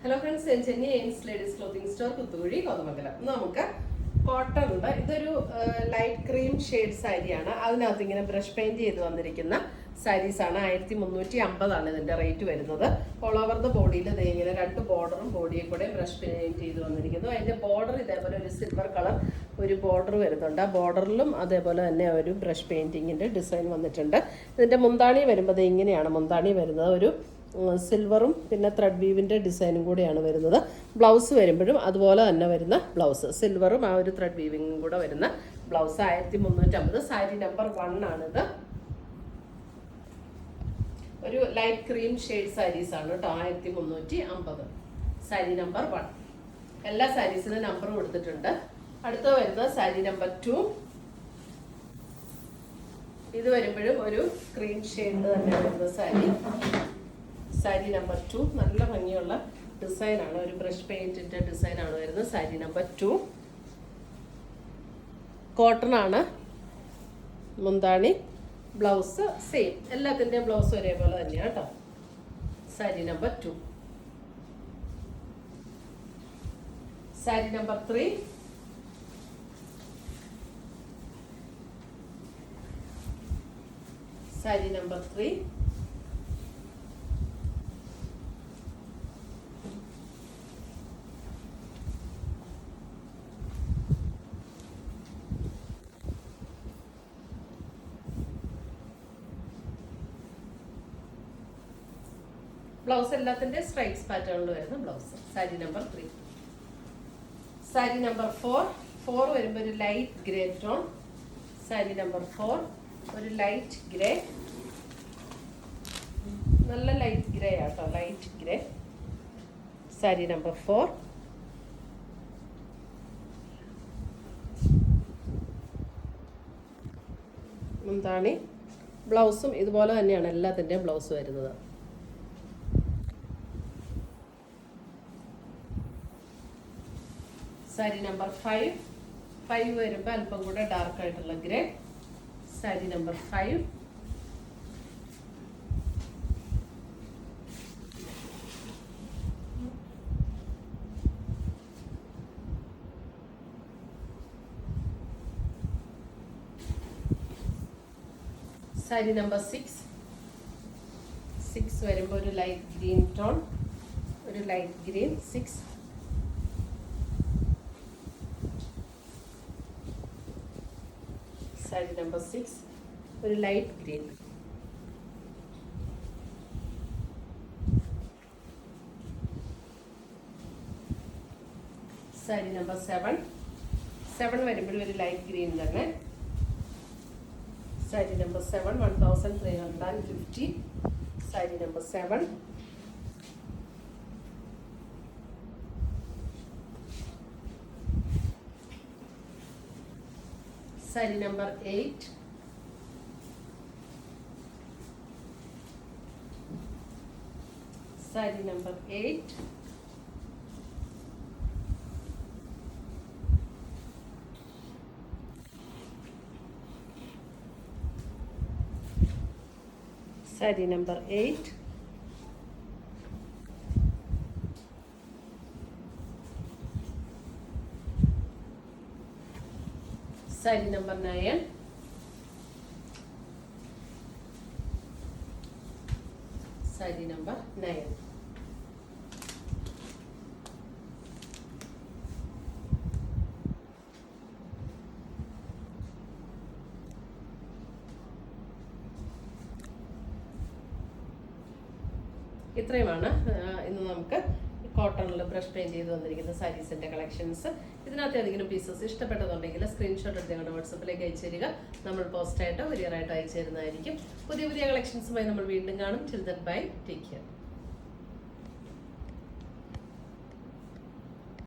Hello friends, ഞാൻ Chennai Aims ladies clothing store Kuthukuzhy Kothamangalam. നമുക്ക് cotton ഉണ്ട്. ഇതൊരു ലൈറ്റ് ക്രീം ഷെയ്ഡ് സാരിയാണ്. അതിനകത്ത് ഇങ്ങനെ ബ്രഷ് പെയിന്റ് ചെയ്ത് വന്നിരിക്കുന്ന സാരീസാണ്. 1350 ഇതിന്റെ റേറ്റ് വരുന്നത്. ഓൾ ഓവർ ദ ബോഡിയിൽ ഇങ്ങനെ രണ്ട് ബോർഡറും ബോഡിയെ കൂടെ ബ്രഷ് പെയിന്റ് ചെയ്ത് വന്നിരിക്കുന്നു. അതിന്റെ ബോർഡർ ഇതേപോലെ ഒരു സിൽവർ കളർ ഒരു ബോർഡർ വരുന്നുണ്ട്. ആ ബോർഡറിലും അതേപോലെ തന്നെ ഒരു ബ്രഷ് പെയിന്റിങ്ങിന്റെ ഡിസൈൻ വന്നിട്ടുണ്ട്. ഇതിന്റെ മുന്താണി വരുമ്പോൾ ഇങ്ങനെയാണ് മുന്താണി വരുന്നത്. ഒരു സിൽവറും പിന്നെ ത്രെഡ് വീവിൻ്റെ ഡിസൈനും കൂടെയാണ് വരുന്നത്. ബ്ലൗസ് വരുമ്പോഴും അതുപോലെ തന്നെ വരുന്ന ബ്ലൗസ്, സിൽവറും ആ ഒരു ത്രെഡ് വീവിങ്ങും കൂടെ വരുന്ന ബ്ലൗസ്. 1350. സാരി നമ്പർ 1 ആണിത്. ഒരു ലൈറ്റ് ക്രീം ഷെയ്ഡ് സാരീസ് ആണ് കേട്ടോ. 1350 സാരി നമ്പർ 1. എല്ലാ സാരീസിനും നമ്പർ കൊടുത്തിട്ടുണ്ട്. അടുത്ത വരുന്നത് സാരി നമ്പർ 2. ഇത് വരുമ്പോഴും ഒരു ക്രീം ഷെയ്ഡ് തന്നെ വരുന്ന സാരി നമ്പർ 2. നല്ല ഭംഗിയുള്ള ഡിസൈനാണ്. ഒരു ബ്രഷ് പെയിന്റിന്റെ ഡിസൈനാണ് വരുന്നത്. സാരി നമ്പർ 2 കോട്ടൺ ആണ്. മുന്താണി ബ്ലൗസ് സെയിം. എല്ലാത്തിൻ്റെയും ബ്ലൗസ് ഒരേപോലെ തന്നെയാണ് കേട്ടോ. Sari number 2. Sari number 3. Sari number 3. Blouse എല്ലാത്തിന്റെ സ്ട്രൈപ്സ് പാറ്റേണിൽ വരുന്ന blouse. Sari number 3. Sari number 4 വരുമ്പോൾ ഒരു light grey tone. Sari number 4 ഒരു ലൈറ്റ് ഗ്രേ, നല്ല ലൈറ്റ് ഗ്രേ ആട്ടോ, ലൈറ്റ് ഗ്രേ. സാരി നമ്പർ 4. മുന്താണി ബ്ലൗസും ഇതുപോലെ തന്നെയാണ് എല്ലാത്തിൻ്റെയും ബ്ലൗസ് വരുന്നത്. സാരി നമ്പർ 5 വരുമ്പോൾ അല്പം കൂടെ ഡാർക്ക് ആയിട്ടുള്ള grey. Sari number 5. Sari number 6 വരുമ്പോൾ ഒരു ലൈറ്റ് ഗ്രീൻ ടോൺ, ഒരു ലൈറ്റ് ഗ്രീൻ. 6. സാരി നമ്പർ 6 ഒരു ലൈറ്റ് ഗ്രീൻ. സാരി നമ്പർ 7 വരുമ്പോഴും ഒരു ലൈറ്റ് ഗ്രീൻ തന്നെ. Sari number 7 1350. Sari number 7. Sari number 8. Sari number 8. Sari number 8. Sari number 9. Sari number 9. ഇത്രയുമാണ് ഇന്ന് നമുക്ക് കോട്ടണിൽ ബ്രഷ് പെയിന്റ് ചെയ്ത് വന്നിരിക്കുന്ന സാരീസിന്റെ കളക്ഷൻസ്. ഇതിനകത്ത് ഏതെങ്കിലും പീസസ് ഇഷ്ടപ്പെട്ടതുണ്ടെങ്കിൽ സ്ക്രീൻഷോട്ട് എടുത്ത് ഞങ്ങളുടെ വാട്സപ്പിലേക്ക് അയച്ചു തരിക. നമ്മൾ പോസ്റ്റായിട്ടോ കൊറിയറായിട്ടോ അയച്ചു തരുന്നതായിരിക്കും. പുതിയ കളക്ഷൻസുമായി നമ്മൾ വീണ്ടും കാണും. Till then bye, take care.